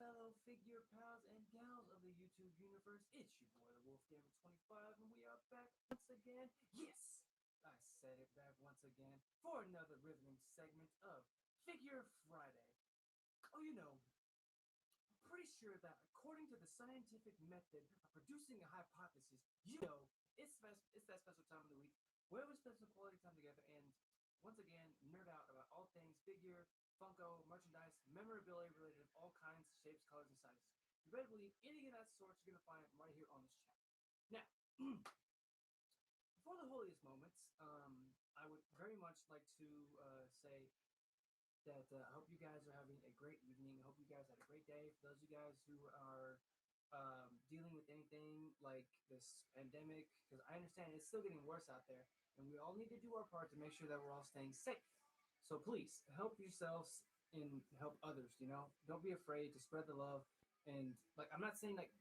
fellow figure pals and gals of the YouTube universe. It's your boy, the Wolfgamer 25, and we are back once again. Yes, I said it back once again for another riveting segment of Figure Friday. Oh, I'm pretty sure that according to the scientific method of producing a hypothesis, it's that special time of the week where we spend some quality time together and once again nerd out about all things figure, Funko, merchandise, memorabilia related of all kinds, shapes, colors, and sizes. You better believe anything of that sort you're gonna find right here on this channel. Now, before the holiest moments, I would very much like to say that I hope you guys are having a great evening. I hope you guys had a great day. For those of you guys who are dealing with anything like this pandemic, because I understand it's still getting worse out there, and we all need to do our part to make sure that we're all staying safe. So please help yourselves and help others. Don't be afraid to spread the love. And like, I'm not saying like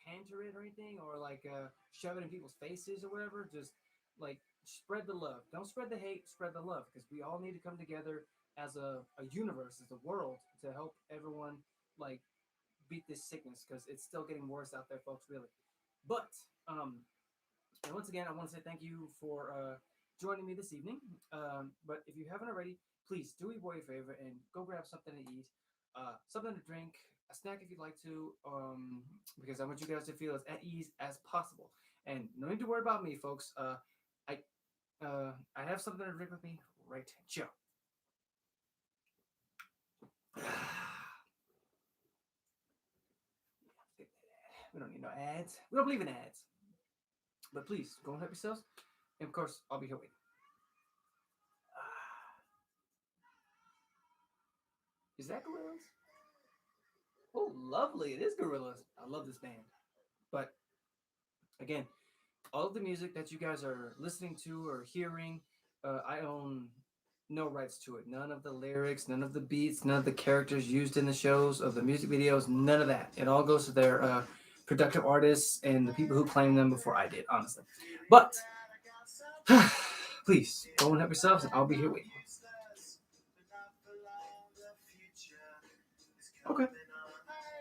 panter it or anything, or like shove it in people's faces or whatever. Just like spread the love. Don't spread the hate. Spread the love, because we all need to come together as a universe, as a world, to help everyone like beat this sickness, because it's still getting worse out there, folks. Really. But and once again, I want to say thank you for joining me this evening. But if you haven't already, please do me a boy a favor and go grab something to eat, something to drink, a snack if you'd like to, because I want you guys to feel as at ease as possible. And no need to worry about me, folks. I I have something to drink with me right here. We don't need no ads. We don't believe in ads. But please, go and help yourselves. And of course, I'll be here waiting. Is that Gorillas? Oh, lovely. It is Gorillas. I love this band. But again, all of the music that you guys are listening to or hearing, I own no rights to it. None of the lyrics, none of the beats, none of the characters used in the shows, of the music videos, none of that. It all goes to their productive artists and the people who claimed them before I did, honestly. But please, go and help yourselves, and I'll be here waiting. Okay.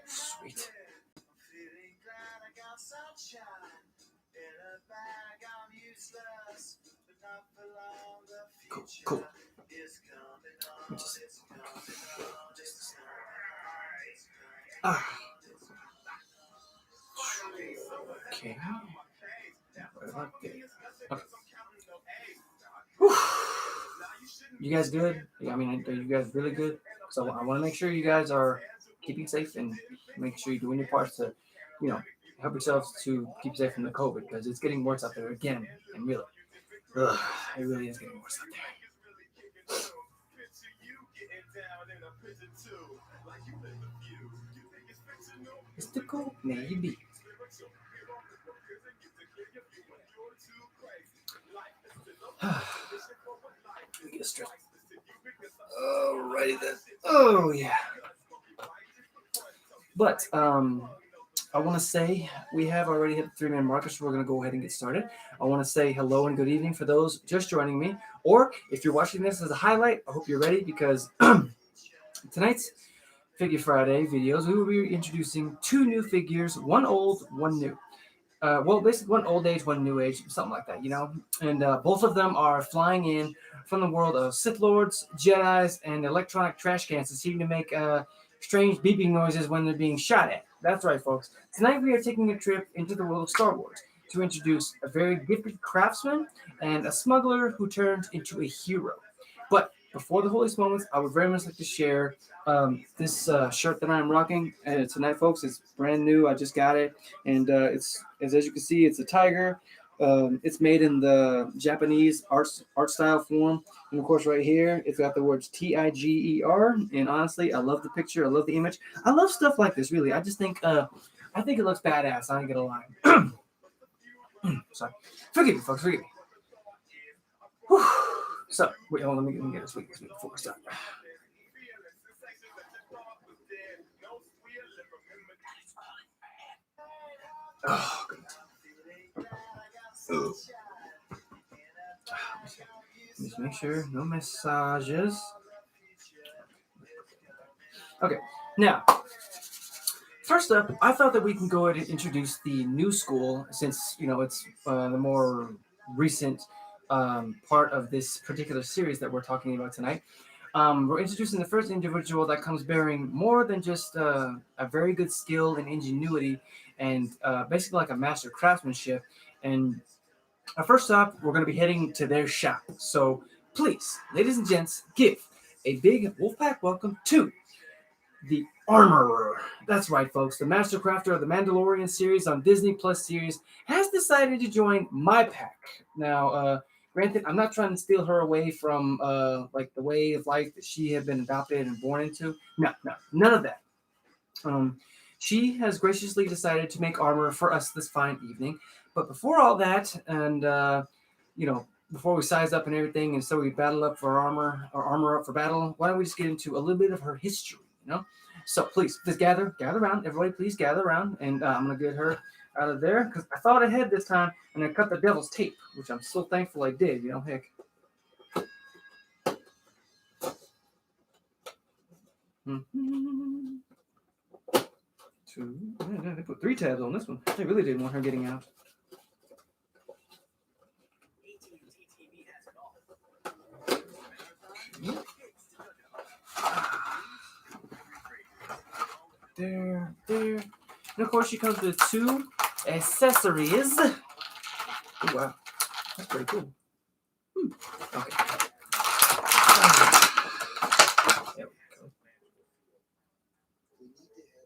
Sweet. Cool, cool. Okay. Okay. You guys good? I mean, are you guys really good? So I want to make sure you guys are keeping safe and make sure you're doing your parts to, help yourselves to keep safe from the COVID, because it's getting worse out there again. And really, it really is getting worse out there. Mystical, maybe. Let me get straight. Alrighty then. Oh yeah. But I want to say we have already hit the 3-minute marker, so we're going to go ahead and get started. I want to say hello and good evening for those just joining me, or if you're watching this as a highlight, I hope you're ready, because tonight's Figure Friday videos, we will be introducing 2 new figures, one old, one new. Well, basically one old age, one new age, something like that, And both of them are flying in from the world of Sith Lords, Jedis, and electronic trash cans that seem to make strange beeping noises when they're being shot at. That's right, folks. Tonight we are taking a trip into the world of Star Wars to introduce a very gifted craftsman and a smuggler who turned into a hero. But before the holiest moments, I would very much like to share this shirt that I'm rocking tonight, folks. It's brand new. I just got it, and it's as you can see, it's a tiger. It's made in the Japanese art style form, and of course, right here, it's got the words Tiger. And honestly, I love the picture. I love the image. I love stuff like this. Really, I just think it looks badass. I ain't gonna lie. Sorry, forgive me, folks. Forgive me. Whew. So, wait, hold on, let me get this week before we start. Oh, goodness. Just make sure, no massages. Okay, now, First up, I thought that we can go ahead and introduce the new school since it's the more recent part of this particular series that we're talking about tonight. We're introducing the first individual that comes bearing more than just a very good skill and ingenuity and basically like a master craftsmanship. And first up, we're going to be heading to their shop. So please, ladies and gents, give a big Wolfpack welcome to the Armorer. That's right, folks. The master crafter of the Mandalorian series on Disney Plus series has decided to join my pack. Now, granted, I'm not trying to steal her away from like the way of life that she had been adopted and born into. No, no, none of that. Um, she has graciously decided to make armor for us this fine evening. But before all that, and before we size up and everything, and so we battle up for armor or armor up for battle, why don't we just get into a little bit of her history? So please, just gather around. Everybody, please gather around, and I'm gonna get her out of there because I thought ahead this time and I cut the devil's tape, which I'm so thankful I did. Heck. Mm-hmm. Two. Yeah, they put 3 tabs on this one. They really didn't want her getting out. There. And of course, she comes with 2 accessories. Oh, wow. That's pretty cool. Okay. There we go.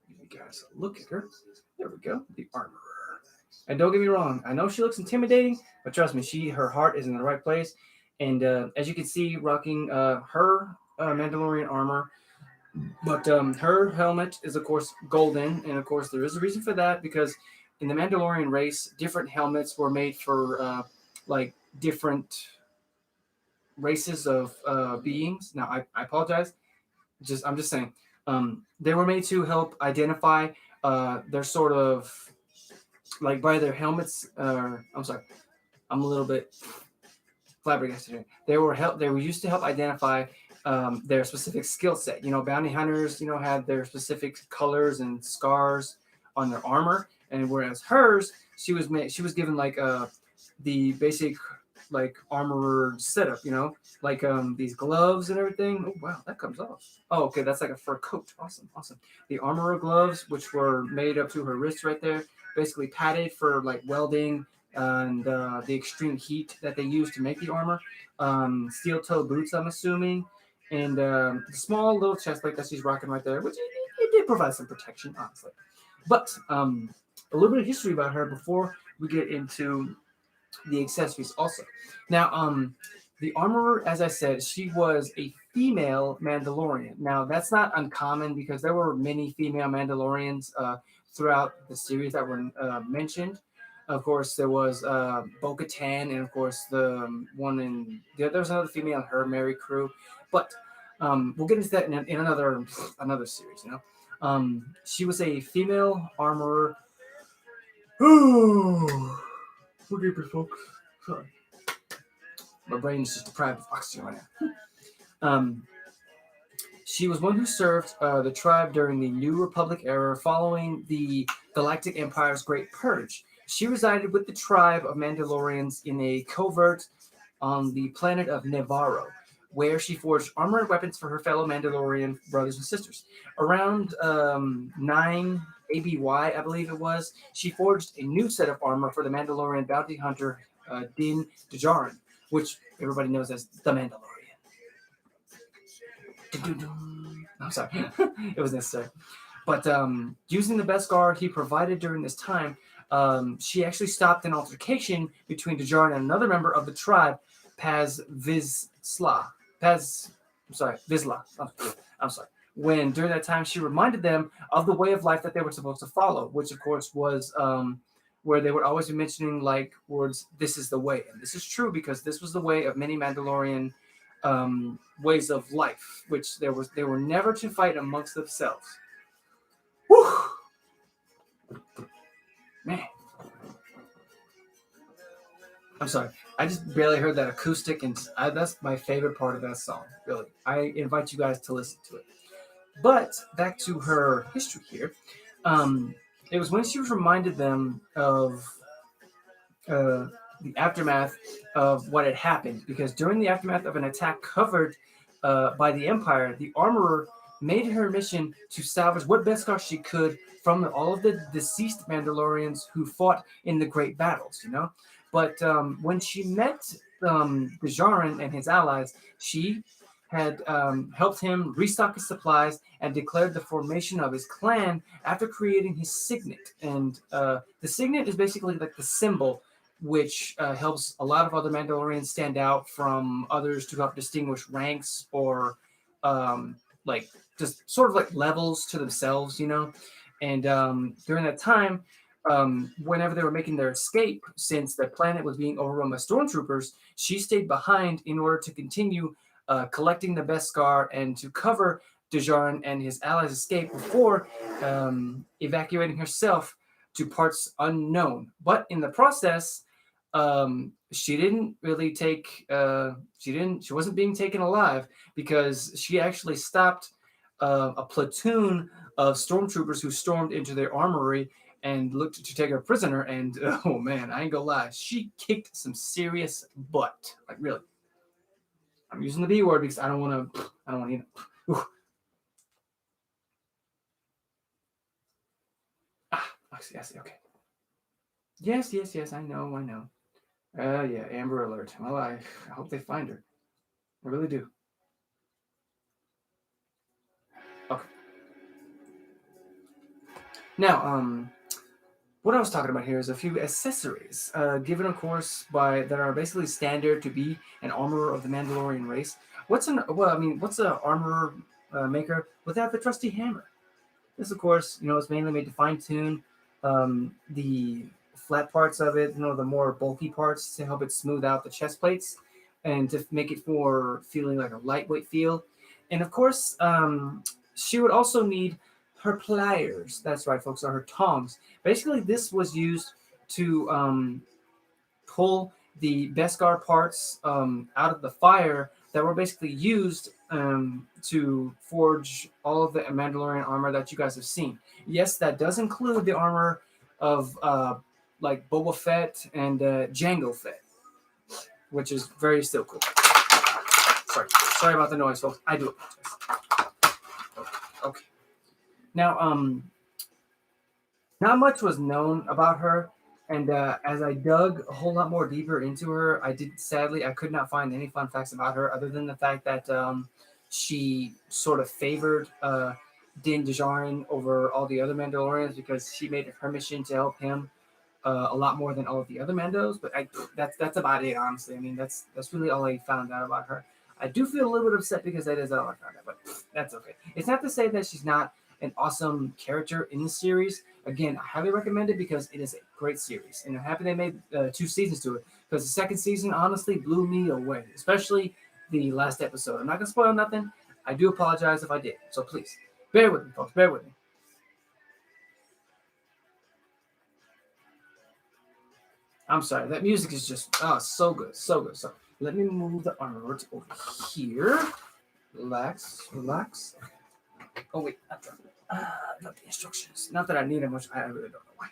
You guys look at her. There we go. The Armorer. And don't get me wrong. I know she looks intimidating, but trust me, her heart is in the right place. And as you can see, rocking her Mandalorian armor. But her helmet is, of course, golden. And, of course, there is a reason for that because in the Mandalorian race, different helmets were made for, different races of beings. Now, I apologize. I'm just saying. They were made to help identify their sort of, like, by their helmets. I'm sorry. I'm a little bit flabbergasted here. They were used to help identify their specific skill set. Bounty hunters, had their specific colors and scars on their armor, and whereas hers, she was given like the basic like armorer setup. Like these gloves and everything. Oh wow, that comes off. Oh okay, that's like a fur coat. Awesome. The armorer gloves, which were made up to her wrists right there, basically padded for like welding and the extreme heat that they use to make the armor. Steel toe boots, I'm assuming, and the small little chest plate that she's rocking right there, which it did provide some protection, honestly. But a little bit of history about her before we get into the accessories also. Now, the armorer, as I said, she was a female Mandalorian. Now, that's not uncommon because there were many female Mandalorians throughout the series that were mentioned. Of course, there was Bo-Katan, and of course the one in there was another female in her Mary crew, but we'll get into that in another series. She was a female armorer. Forgive me, folks. Sorry, my brain is just deprived of oxygen right now. She was one who served the tribe during the New Republic era following the Galactic Empire's Great Purge. She resided with the tribe of Mandalorians in a covert on the planet of Nevarro, where she forged armor and weapons for her fellow Mandalorian brothers and sisters. Around 9 ABY, I believe it was, she forged a new set of armor for the Mandalorian bounty hunter Din Djarin, which everybody knows as the Mandalorian. I'm sorry, it was necessary. But using the Beskar he provided during this time, she actually stopped an altercation between Djarin and another member of the tribe, Vizsla. I'm sorry. When during that time she reminded them of the way of life that they were supposed to follow, which of course was where they would always be mentioning like words, "This is the way," and this is true because this was the way of many Mandalorian ways of life, which they were never to fight amongst themselves. Whew. Man, I'm sorry. I just barely heard that acoustic, and that's my favorite part of that song. Really, I invite you guys to listen to it. But back to her history here. Um, it was when she was reminded them of uh, the aftermath of what had happened, because during the aftermath of an attack covered by the Empire, the armorer made her mission to salvage what Beskar she could from all of the deceased Mandalorians who fought in the great battles, you know. But when she met Djarin and his allies, she had helped him restock his supplies and declared the formation of his clan after creating his signet. And the signet is basically like the symbol which helps a lot of other Mandalorians stand out from others to help distinguish ranks or um, like just sort of like levels to themselves, you know. And during that time, whenever they were making their escape, since the planet was being overrun by stormtroopers, she stayed behind in order to continue collecting the Beskar and to cover Djarin and his allies' escape before evacuating herself to parts unknown. But in the process, she didn't really take she wasn't being taken alive because she actually stopped a platoon of stormtroopers who stormed into their armory and looked to take her prisoner. And oh man, I ain't gonna lie, she kicked some serious butt. Like really, I'm using the B word because I don't want to. I see. Okay. Yes. I know. Yeah, Amber Alert. Well, I hope they find her. I really do. Okay. Now, what I was talking about here is a few accessories, given, of course, by that are basically standard to be an armorer of the Mandalorian race. What's an armorer maker without the trusty hammer? This, of course, is mainly made to fine tune the flat parts of it, the more bulky parts to help it smooth out the chest plates and to make it for feeling like a lightweight feel. And of course, she would also need her pliers. That's right, folks, are her tongs. Basically, this was used to pull the Beskar parts out of the fire that were basically used to forge all of the Mandalorian armor that you guys have seen. Yes, that does include the armor of like Boba Fett and Jango Fett, which is very still cool. Sorry about the noise, folks. I do apologize. Okay. Now, not much was known about her, and as I dug a whole lot more deeper into her, I could not find any fun facts about her other than the fact that she sort of favored Din Djarin over all the other Mandalorians because she made it her mission to help him a lot more than all of the other Mandos. But that's about it, honestly. I mean, that's really all I found out about her. I do feel a little bit upset because that is all I found out, but that's okay. It's not to say that she's not an awesome character in the series. Again, I highly recommend it because it is a great series, and I'm happy they made 2 seasons to it. Because the second season honestly blew me away, especially the last episode. I'm not gonna spoil nothing. I do apologize if I did, so please bear with me, folks. Bear with me. I'm sorry. That music is just so good, so good. So let me move the armor over here. Relax. Oh wait, not the instructions. Not that I need them much. I really don't know why.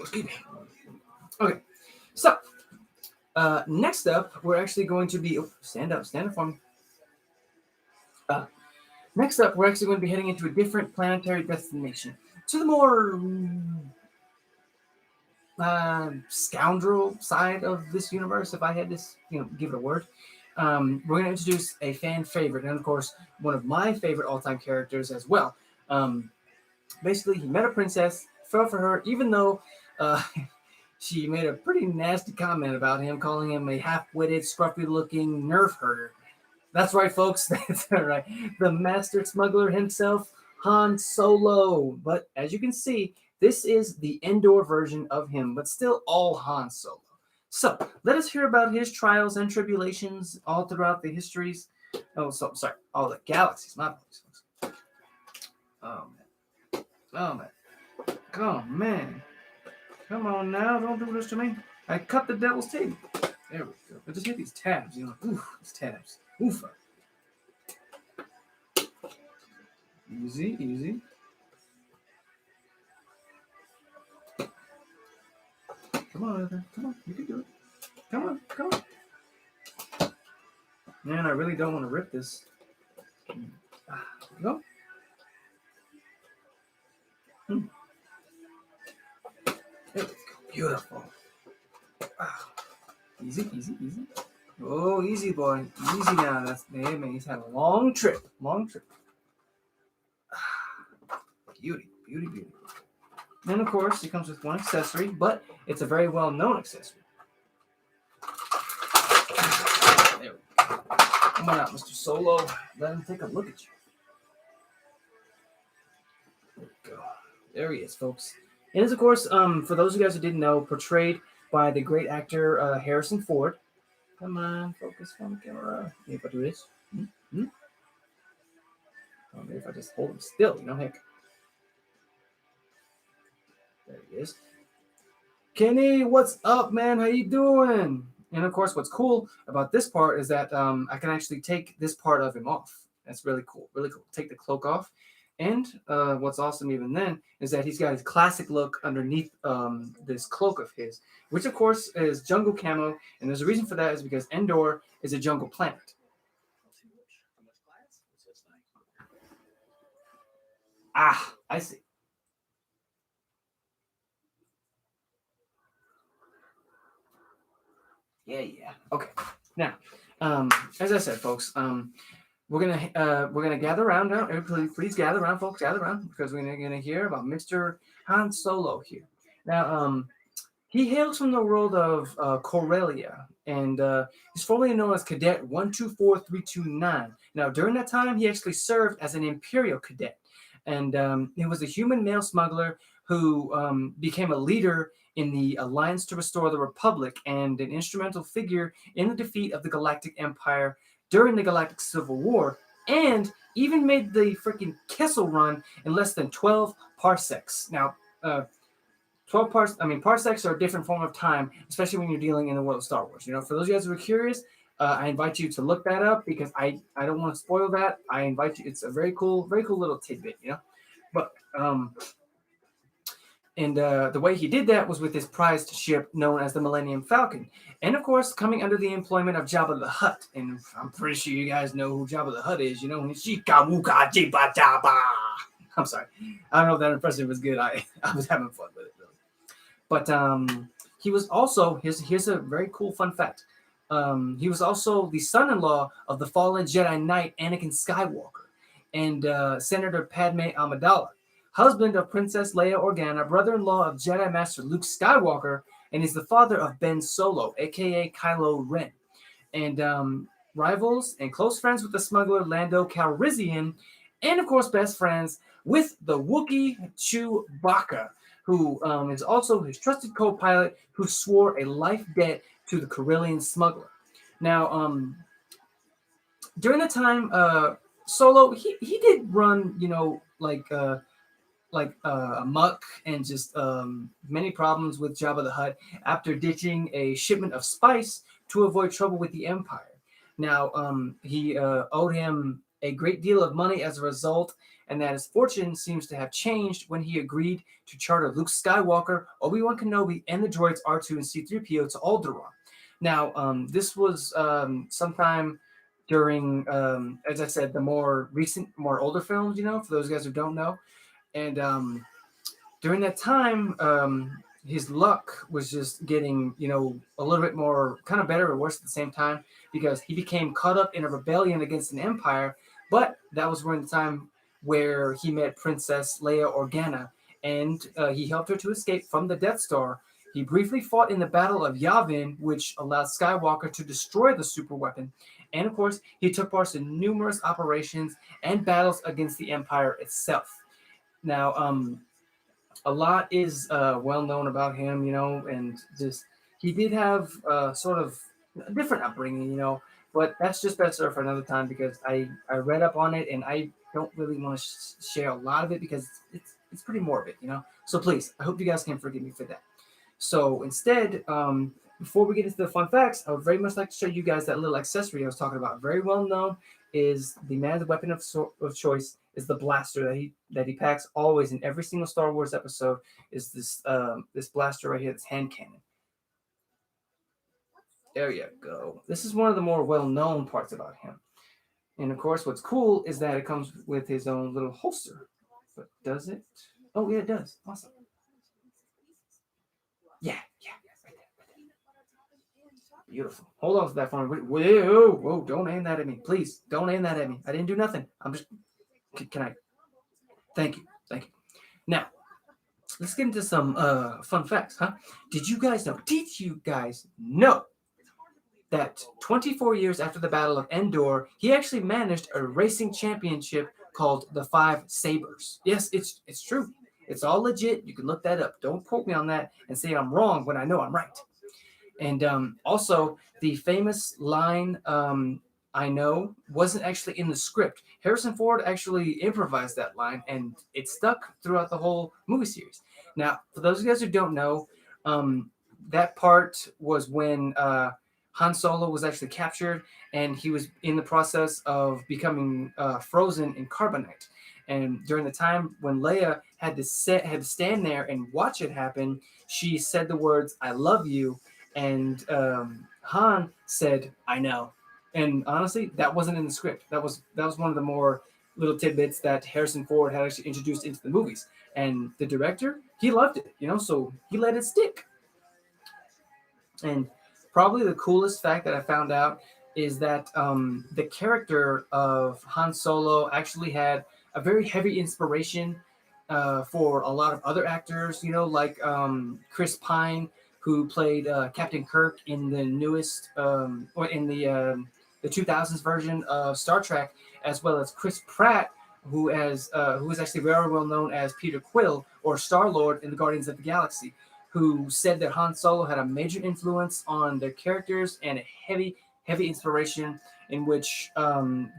Excuse me. Okay, so next up, we're actually going to be stand up for me. Uh, Next up, we're actually going to be heading into a different planetary destination to the more scoundrel side of this universe, if I had to, give it a word. We're going to introduce a fan favorite, and of course, one of my favorite all-time characters as well. Basically, he met a princess, fell for her, even though she made a pretty nasty comment about him, calling him a half-witted, scruffy-looking nerf herder. That's right, folks. That's right. The master smuggler himself, Han Solo. But as you can see, this is the indoor version of him, but still all Han Solo. So let us hear about his trials and tribulations all throughout the histories. Oh, so sorry, all the galaxies. My apologies, folks. Oh man. Oh man. Oh man. Come on now, don't do this to me. I cut the devil's teeth. There we go. But just hit these tabs, oof, these tabs. Oof. Easy, easy. Come on, Ethan. Come on. You can do it. Come on, come on. Man, I really don't want to rip this. Go. Hmm. There we go. Beautiful. Ah. Easy, easy, easy. Oh, easy, boy. Easy now. That's hey, man. He's had a long trip. Long trip. Ah. Beauty, beauty, beauty. And of course, it comes with one accessory, but it's a very well-known accessory. There we go. Come on out, Mr. Solo. Let him take a look at you. There we go. There he is, folks. And is, of course, for those of you guys who didn't know, portrayed by the great actor Harrison Ford. Come on, focus on the camera. Maybe if I do this. Mm-hmm. Or maybe if I just hold him still, heck. There he is. Kenny, what's up, man? How you doing? And of course, what's cool about this part is that I can actually take this part of him off. That's really cool. Really cool. Take the cloak off. And what's awesome even then is that he's got his classic look underneath this cloak of his, which of course is jungle camo. And there's a reason for that is because Endor is a jungle planet. Ah, I see. Yeah. Okay. Now, as I said, folks, we're gonna gather around now. Please gather around, folks. Gather around because we're gonna hear about Mr. Han Solo here. Now, he hails from the world of Corellia, and he's formerly known as Cadet 124329. Now, during that time, he actually served as an Imperial cadet, and he was a human male smuggler who became a leader in the Alliance to Restore the Republic and an instrumental figure in the defeat of the Galactic Empire during the Galactic Civil War, and even made the freaking Kessel Run in less than 12 parsecs. Now, 12 parsecs are a different form of time, especially when you're dealing in the world of Star Wars. For those of you guys who are curious, I invite you to look that up because I don't want to spoil that. I invite you. It's a very cool little tidbit, But and the way he did that was with his prized ship known as the Millennium Falcon. And of course, coming under the employment of Jabba the Hutt. And I'm pretty sure you guys know who Jabba the Hutt is. I'm sorry. I don't know if that impression was good. I was having fun with it, really. But he was also, here's a very cool fun fact. He was also the son-in-law of the fallen Jedi Knight Anakin Skywalker and Senator Padme Amidala, husband of Princess Leia Organa, brother-in-law of Jedi Master Luke Skywalker, and is the father of Ben Solo, aka Kylo Ren. And rivals and close friends with the smuggler Lando Calrissian, and of course best friends with the Wookiee Chewbacca, who is also his trusted co-pilot who swore a life debt to the Corellian smuggler. Now, during the time, Solo, he did run, amok and just many problems with Jabba the Hutt after ditching a shipment of spice to avoid trouble with the Empire. Now, he owed him a great deal of money as a result, and that his fortune seems to have changed when he agreed to charter Luke Skywalker, Obi-Wan Kenobi, and the droids R2 and C-3PO to Alderaan. Now, this was sometime during, as I said, the more recent, more older films, for those guys who don't know. And during that time, his luck was just getting, a little bit more kind of better or worse at the same time because he became caught up in a rebellion against an empire. But that was during the time where he met Princess Leia Organa, and he helped her to escape from the Death Star. He briefly fought in the Battle of Yavin, which allowed Skywalker to destroy the superweapon. And of course, he took part in numerous operations and battles against the Empire itself. Now, a lot is well known about him, and just he did have sort of a different upbringing, but that's just better for another time because I read up on it and I don't really want to share a lot of it because it's pretty morbid, So please, I hope you guys can forgive me for that. So instead, before we get into the fun facts, I would very much like to show you guys that little accessory I was talking about. Very well known is the man's weapon of choice is the blaster that he packs always in every single Star Wars episode. Is this blaster right here, this hand cannon. There you go. This is one of the more well known parts about him. And of course, what's cool is that it comes with his own little holster. But does it? Oh yeah, it does. Awesome. Yeah, yeah, right there, right there. Beautiful. Hold on to that for me. Whoa, whoa, don't aim that at me. Please, don't aim that at me. I didn't do nothing. I'm just, can I? Thank you. Thank you. Now, let's get into some fun facts, huh? Did you guys know that 24 years after the Battle of Endor, he actually managed a racing championship called the Five Sabers? Yes, it's true. It's all legit. You can look that up. Don't quote me on that and say I'm wrong when I know I'm right. And also, the famous line, I know, wasn't actually in the script. Harrison Ford actually improvised that line, and it stuck throughout the whole movie series. Now, for those of you guys who don't know, that part was when Han Solo was actually captured, and he was in the process of becoming frozen in carbonite. And during the time when Leia had to stand there and watch it happen, she said the words "I love you," and Han said, "I know." And honestly, that wasn't in the script. That was one of the more little tidbits that Harrison Ford had actually introduced into the movies. And the director, he loved it, so he let it stick. And probably the coolest fact that I found out is that the character of Han Solo actually had a very heavy inspiration for a lot of other actors, like Chris Pine, who played Captain Kirk in the newest, or in the 2000s version of Star Trek, as well as Chris Pratt, who is actually very well known as Peter Quill or Star Lord in the Guardians of the Galaxy, who said that Han Solo had a major influence on their characters and a heavy, heavy inspiration in which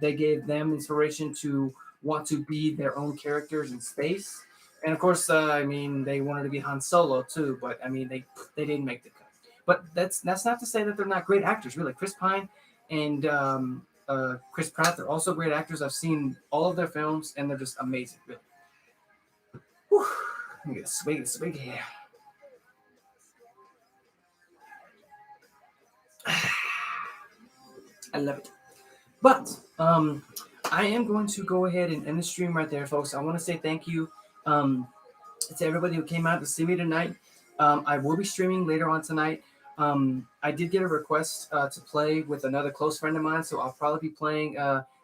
they gave them inspiration to want to be their own characters in space. And of course, they wanted to be Han Solo too, but they didn't make the cut. But that's not to say that they're not great actors. Really, Chris Pine and Chris Pratt, they're also great actors. I've seen all of their films, and they're just amazing. Really. Whew. Let me get a swig here. I love it. But I am going to go ahead and end the stream right there, folks. I want to say thank you to everybody who came out to see me tonight. I will be streaming later on tonight. I did get a request to play with another close friend of mine, so I'll probably be playing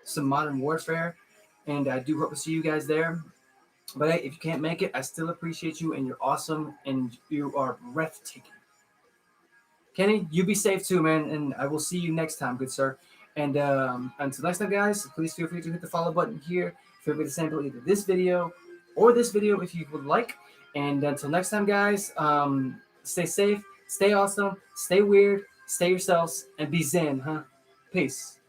some Modern Warfare, and I do hope to see you guys there. But hey, if you can't make it, I still appreciate you, and you're awesome, and you are breathtaking. Kenny, you be safe too, man, and I will see you next time, good sir. And until next time, guys, please feel free to hit the follow button here. Feel free to sample either this video or this video if you would like. And until next time, guys, stay safe, stay awesome, stay weird, stay yourselves, and be zen, huh? Peace.